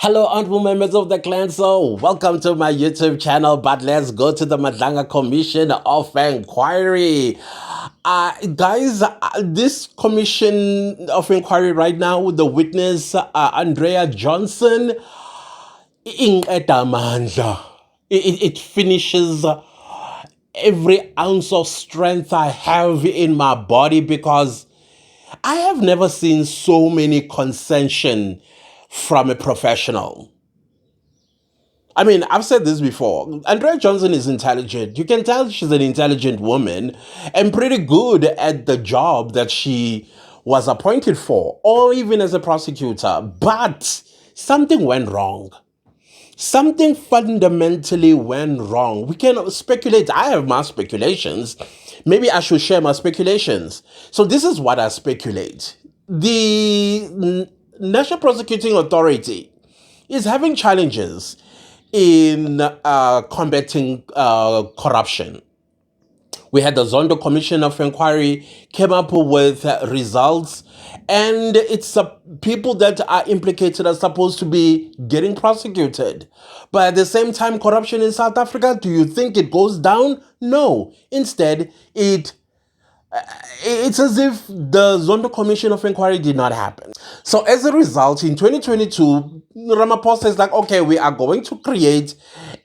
Hello, honorable members of the clan. So, welcome to my YouTube channel. But let's go to the Madlanga Commission of Inquiry. Guys, this Commission of Inquiry right now, the witness Andrea Johnson, it finishes every ounce of strength I have in my body because I have never seen so many concession from a professional. I mean, I've said this before. Andrea Johnson is intelligent. You can tell she's an intelligent woman and pretty good at the job that she was appointed for, or even as a prosecutor. But something went wrong. Something fundamentally went wrong. We can speculate. I have my speculations. Maybe I should share my speculations. So this is what I speculate. The National Prosecuting Authority is having challenges in combating corruption. We had the Zondo Commission of Inquiry came up with results, and it's people that are implicated are supposed to be getting prosecuted. But at the same time, corruption in South Africa, do you think it goes down? No. Instead, it's as if the Zondo Commission of Inquiry did not happen. So as a result, in 2022, Ramaphosa is like, okay, we are going to create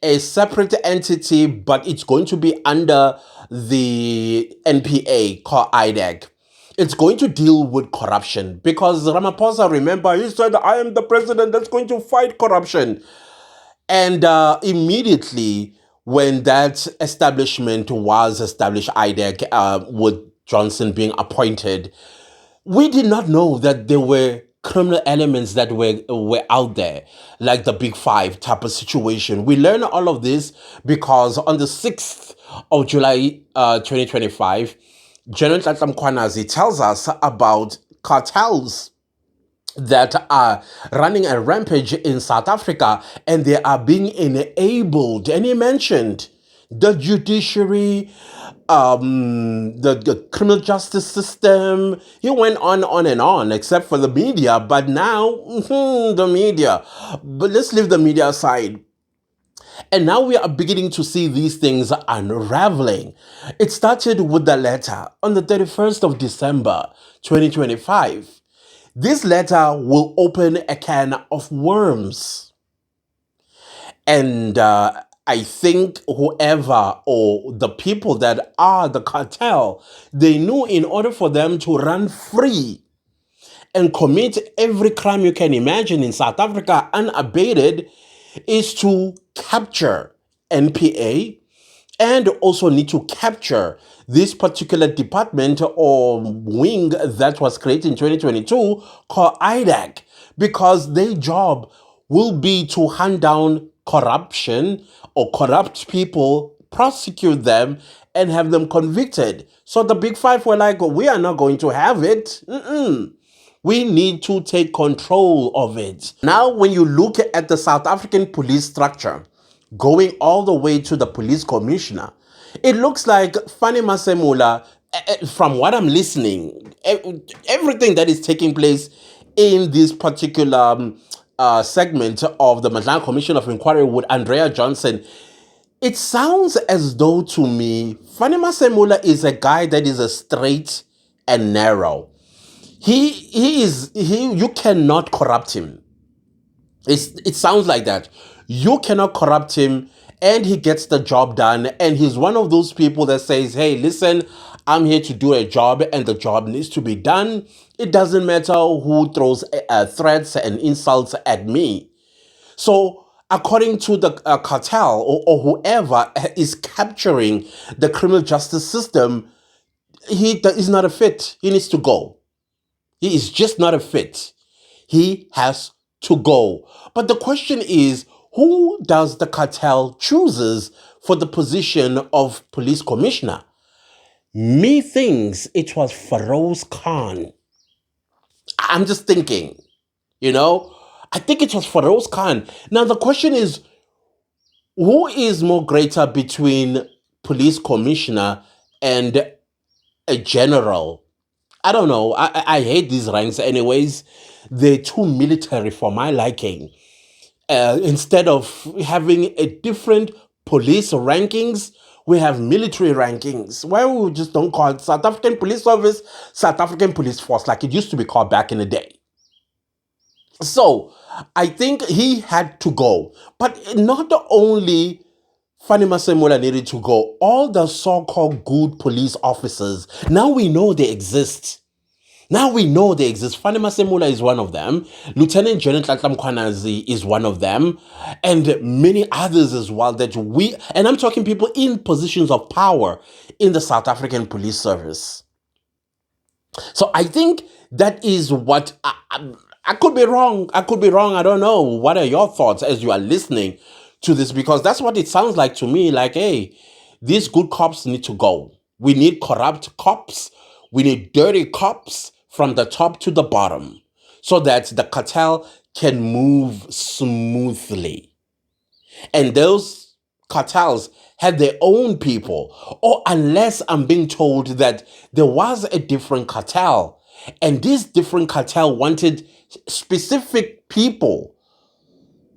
a separate entity, but it's going to be under the NPA called IDAC. It's going to deal with corruption because Ramaphosa, remember, he said, I am the president that's going to fight corruption. And immediately when that establishment was established, IDAC, with Johnson being appointed, we did not know that there were criminal elements that were out there, like the Big Five type of situation. We learned all of this because on the 6th of July 2025, General Tlatlam Kwanazi tells us about cartels that are running a rampage in South Africa, and they are being enabled. And he mentioned the judiciary, the criminal justice system. He went on and on, except for the media. But now, the media. But let's leave the media aside. And now we are beginning to see these things unraveling. It started with the letter on the 31st of December, 2025. This letter will open a can of worms. And I think whoever or the people that are the cartel, they knew in order for them to run free and commit every crime you can imagine in South Africa unabated is to capture NPA and also need to capture this particular department or wing that was created in 2022 called IDAC, because their job will be to hunt down corruption or corrupt people, prosecute them, and have them convicted. So the Big Five were like, we are not going to have it. We need to take control of it. Now, when you look at the South African police structure, going all the way to the police commissioner, it looks like Fannie Masemola, from what I'm listening, everything that is taking place in this particular segment of the Madlanga Commission of Inquiry with Andrea Johnson, it sounds as though to me, Fannie Masemola is a guy that is a straight and narrow. You cannot corrupt him. It sounds like that. You cannot corrupt him, and he gets the job done. And he's one of those people that says, hey, listen, I'm here to do a job, and the job needs to be done. It doesn't matter who throws threats and insults at me. So according to the cartel or whoever is capturing the criminal justice system, he is not a fit. He needs to go. He is just not a fit. He has to go. But the question is, who does the cartel chooses for the position of police commissioner? Me thinks it was Feroz Khan. I'm just thinking, I think it was Feroz Khan. Now the question is, who is more greater between police commissioner and a general? I don't know. I hate these ranks anyways. They're too military for my liking. Instead of having a different police rankings, we have military rankings. Why we just don't call it South African Police Service, South African Police Force, like it used to be called back in the day? So I think he had to go. But not only Fannie Masemola needed to go, all the so-called good police officers, now we know they exist. Now we know they exist. Fannie Masemola is one of them. Lieutenant General Tlatlam Kwanazi is one of them. And many others as well that and I'm talking people in positions of power in the South African Police Service. So I think that is what, I could be wrong. I could be wrong. I don't know. What are your thoughts as you are listening to this? Because that's what it sounds like to me. Like, hey, these good cops need to go. We need corrupt cops. We need dirty cops from the top to the bottom so that the cartel can move smoothly. And those cartels had their own people. Or unless I'm being told that there was a different cartel, and this different cartel wanted specific people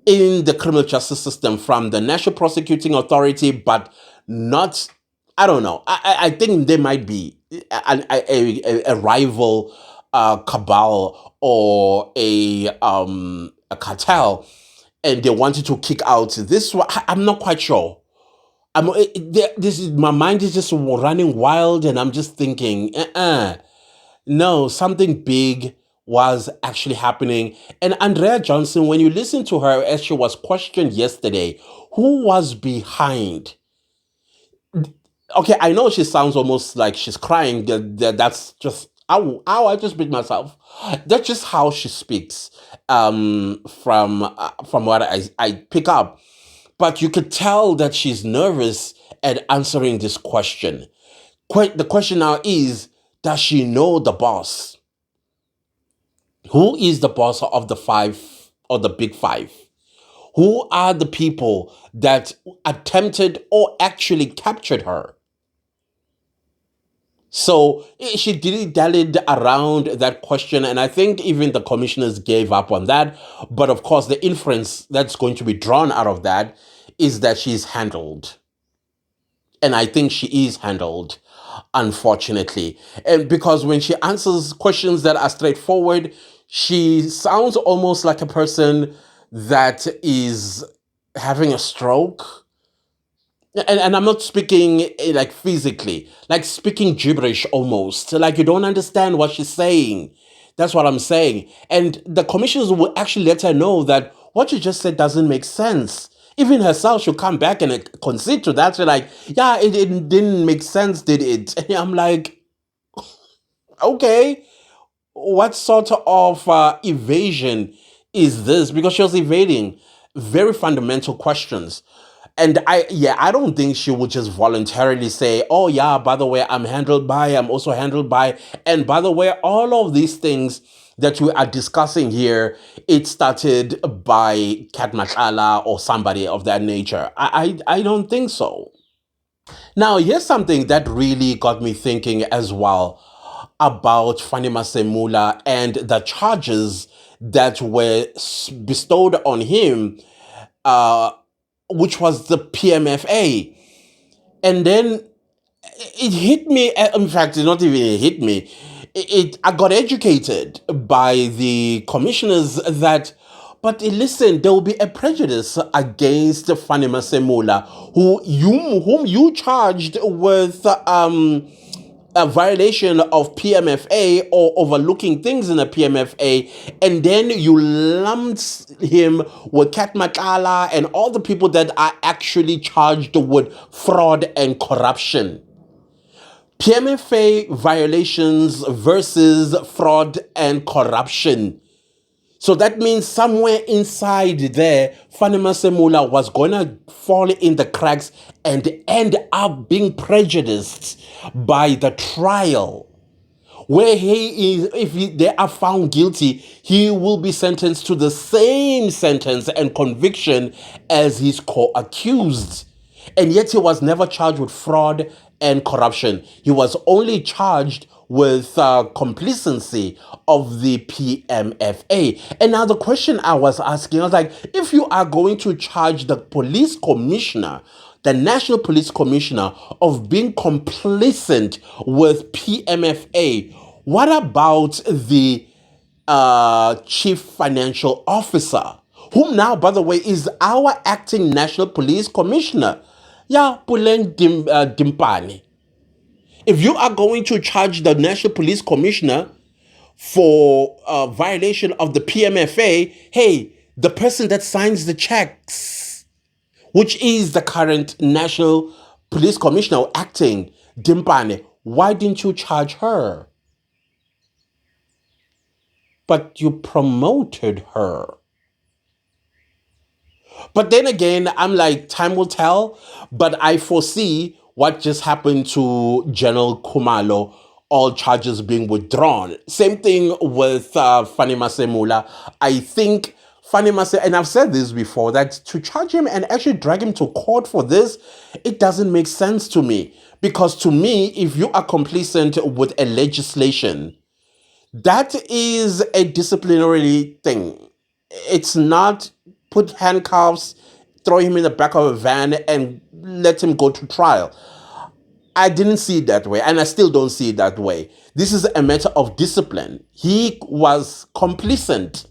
in the criminal justice system from the National Prosecuting Authority, but not, I don't know. I think there might be a rival cabal or a cartel, and they wanted to kick out this one. I'm not quite sure. My mind is just running wild, and I'm just thinking, no, something big was actually happening. And Andrea Johnson, when you listen to her as she was questioned yesterday, who was behind? Okay, I know she sounds almost like she's crying. That's just how I just beat myself. That's just how she speaks. From what I pick up, but you could tell that she's nervous at answering this question. The question now is, does she know the boss? Who is the boss of the five or the big five? Who are the people that attempted or actually captured her? So she dilly-dallied around that question, and I think even the commissioners gave up on that. But of course, the inference that's going to be drawn out of that is that she's handled. And I think she is handled, unfortunately. And because when she answers questions that are straightforward, she sounds almost like a person that is having a stroke. And I'm not speaking like physically, like speaking gibberish almost, like you don't understand what she's saying. That's what I'm saying. And the commissioners will actually let her know that what you just said doesn't make sense. Even herself should come back and concede to that. She's like, yeah, it didn't make sense, did it? And I'm like, okay, what sort of evasion is this? Because she was evading very fundamental questions. And I don't think she would just voluntarily say, oh yeah, by the way, I'm also handled by, and by the way, all of these things that we are discussing here, it started by Kat Machala or somebody of that nature. I don't think so. Now, here's something that really got me thinking as well about Fannie Masemola and the charges that were bestowed on him, which was the PMFA. And then it hit me. In fact, it not even hit me. I got educated by the commissioners that, but listen, there will be a prejudice against Fannie Masemola, whom you charged with a violation of PMFA or overlooking things in a PMFA, and then you lumped him with Kat Machala and all the people that are actually charged with fraud and corruption. PMFA violations versus fraud and corruption. So that means somewhere inside there, Fannie Masemola was going to fall in the cracks and end up being prejudiced by the trial, where if they are found guilty, he will be sentenced to the same sentence and conviction as his co-accused. And yet he was never charged with fraud and corruption. He was only charged with complacency of the PMFA. And now the question I was asking, I was like, if you are going to charge the police commissioner, the National Police Commissioner, of being complacent with PMFA, what about the Chief Financial Officer, whom now, by the way, is our acting National Police Commissioner? Yeah, Pulen Dimpane. If you are going to charge the National Police Commissioner for violation of the PMFA, hey, the person that signs the checks, which is the current National Police Commissioner acting, Dimpane, why didn't you charge her? But you promoted her. But then again, I'm like, time will tell. But I foresee what just happened to General Kumalo, all charges being withdrawn. Same thing with Fannie Masemola. I think Fannie Masemola, and I've said this before, that to charge him and actually drag him to court for this, it doesn't make sense to me. Because to me, if you are complacent with a legislation, that is a disciplinary thing. It's not put handcuffs, throw him in the back of a van, and let him go to trial. I didn't see it that way, and I still don't see it that way. This is a matter of discipline. He was complacent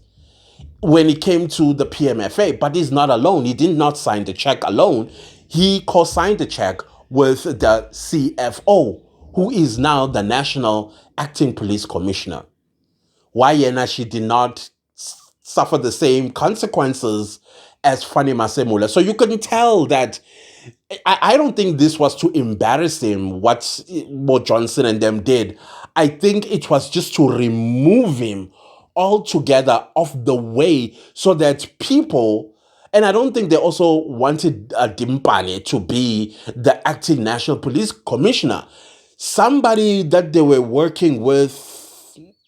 when it came to the PMFA, but he's not alone. He did not sign the check alone. He co-signed the check with the CFO, who is now the National Acting Police Commissioner. Why Yena she did not suffer the same consequences as Fannie Masemola. So you can tell that I don't think this was to embarrass him, what Johnson and them did. I think it was just to remove him altogether off the way so that people, and I don't think they also wanted Dimpane to be the acting National Police Commissioner. Somebody that they were working with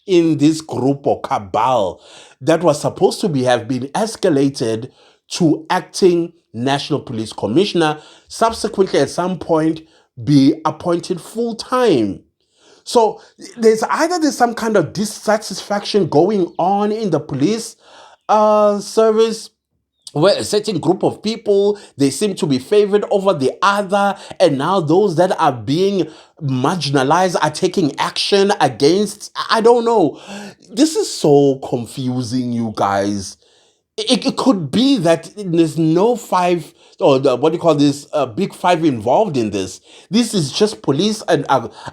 in this group or cabal that was supposed to have been escalated to acting National Police Commissioner, subsequently at some point be appointed full-time. So there's some kind of dissatisfaction going on in the police service, where a certain group of people, they seem to be favored over the other, and now those that are being marginalized are taking action against. I don't know. This is so confusing, you guys. It could be that there's no five, or what do you call this, big five involved in this. This is just police and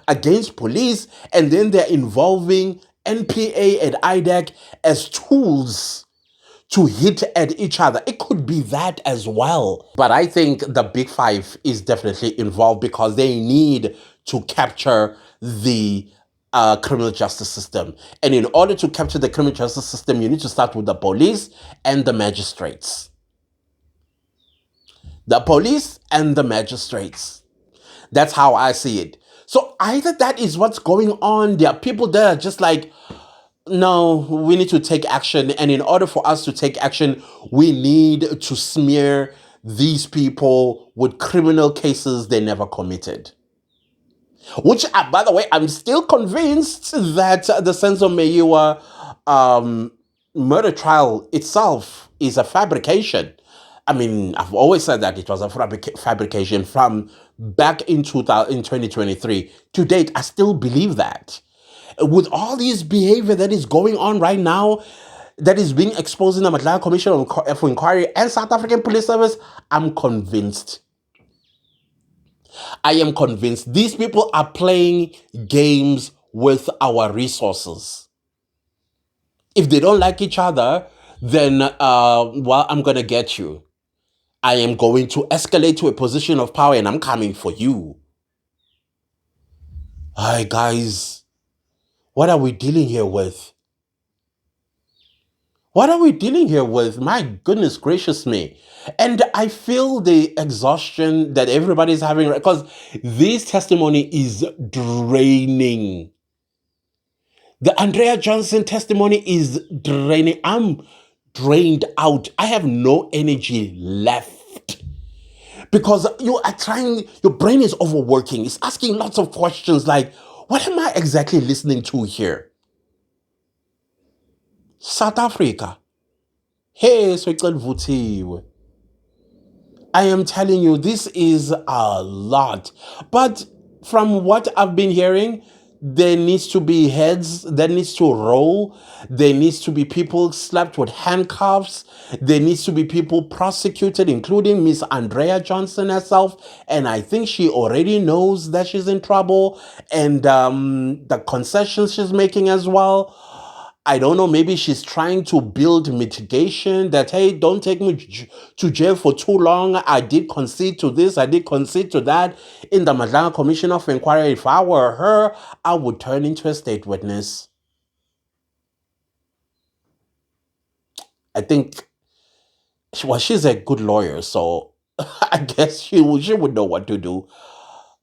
against police, and then they're involving NPA and IDAC as tools to hit at each other. It could be that as well. But I think the big five is definitely involved because they need to capture the criminal justice system. And in order to capture the criminal justice system, you need to start with the police and the magistrates. The police and the magistrates. That's how I see it. So either that is what's going on. There are people that are just like, no, we need to take action. And in order for us to take action, we need to smear these people with criminal cases they never committed. Which, by the way, I'm still convinced that the Senzo Meyiwa murder trial itself is a fabrication. I mean, I've always said that it was a fabrication from back in 2023. To date, I still believe that. With all this behavior that is going on right now, that is being exposed in the Matlala Commission for Inquiry and South African Police Service, I'm convinced. I am convinced these people are playing games with our resources. If they don't like each other, then, well, I'm going to get you. I am going to escalate to a position of power and I'm coming for you. Hi, guys. What are we dealing here with? What are we dealing here with? My goodness gracious me. And I feel the exhaustion that everybody's having because this testimony is draining. The Andrea Johnson testimony is draining. I'm drained out. I have no energy left. Because you are trying, your brain is overworking. It's asking lots of questions like, what am I exactly listening to here? South Africa. Hey, so vuthiwe. I am telling you, this is a lot. But from what I've been hearing, there needs to be heads that needs to roll. There needs to be people slapped with handcuffs. There needs to be people prosecuted, including Miss Andrea Johnson herself. And I think she already knows that she's in trouble. And the concessions she's making as well. I don't know, maybe she's trying to build mitigation that, hey, don't take me to jail for too long. I did concede to this, I did concede to that. In the Madlanga Commission of Inquiry, if I were her, I would turn into a state witness. I think, well, she's a good lawyer, so I guess she would know what to do.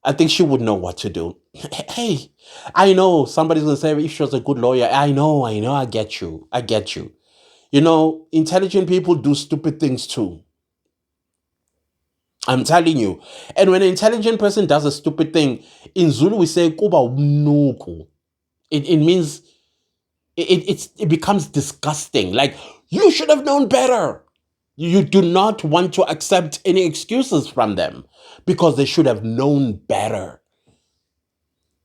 I think she would know what to do. Hey, I know somebody's going to say if she was a good lawyer. I know, I get you. I get you. You know, intelligent people do stupid things too. I'm telling you. And when an intelligent person does a stupid thing, in Zulu we say kuba umnuku. It means it becomes disgusting. Like, you should have known better. You do not want to accept any excuses from them because they should have known better.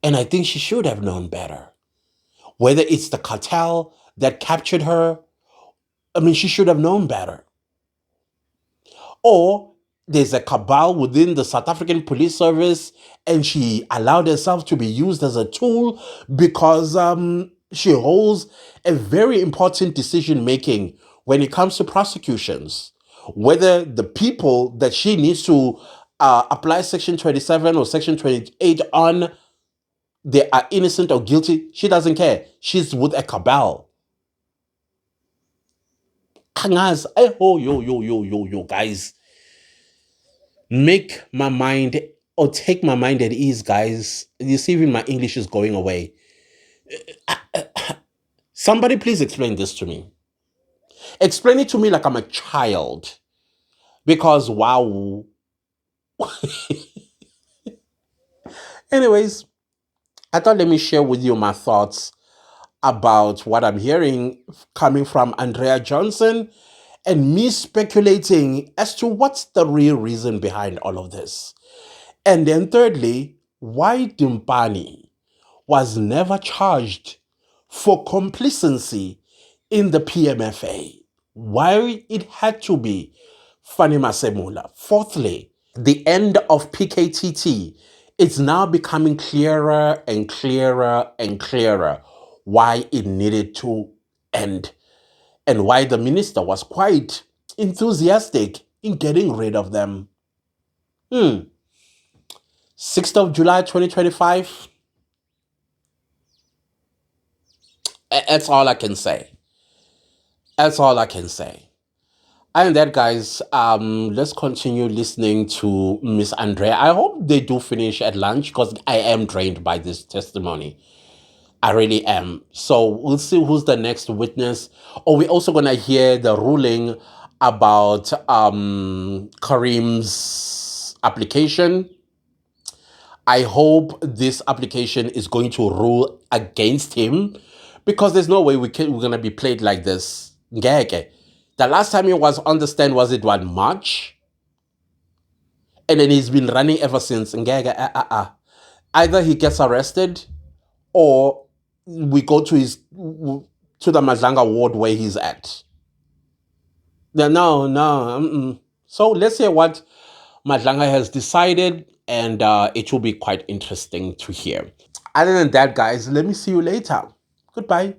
And I think she should have known better. Whether it's the cartel that captured her, I mean, she should have known better. Or there's a cabal within the South African police service and she allowed herself to be used as a tool because she holds a very important decision making when it comes to prosecutions. Whether the people that she needs to apply Section 27 or Section 28 on, they are innocent or guilty, she doesn't care. She's with a cabal. Yo, guys. Make my mind or take my mind at ease, guys. You see, even my English is going away. Somebody please explain this to me. Explain it to me like I'm a child. Because, wow. Anyways, I thought let me share with you my thoughts about what I'm hearing coming from Andrea Johnson and me speculating as to what's the real reason behind all of this. And then thirdly, why Dimpani was never charged for complicity in the PMFA. Why it had to be Fannie Masemola. Fourthly, the end of PKTT. It's now becoming clearer and clearer and clearer why it needed to end and why the minister was quite enthusiastic in getting rid of them. 6th of July 2025. That's all I can say. That's all I can say. And that, guys, let's continue listening to Miss Andrea. I hope they do finish at lunch because I am drained by this testimony. I really am. So we'll see who's the next witness. Or we're also going to hear the ruling about Kareem's application. I hope this application is going to rule against him because there's no way we're going to be played like this. The last time he was on the stand, was it March? And then he's been running ever since. Either he gets arrested or we go to the Madlanga ward where he's at. No. So let's hear what Madlanga has decided, and it will be quite interesting to hear. Other than that, guys, let me see you later. Goodbye.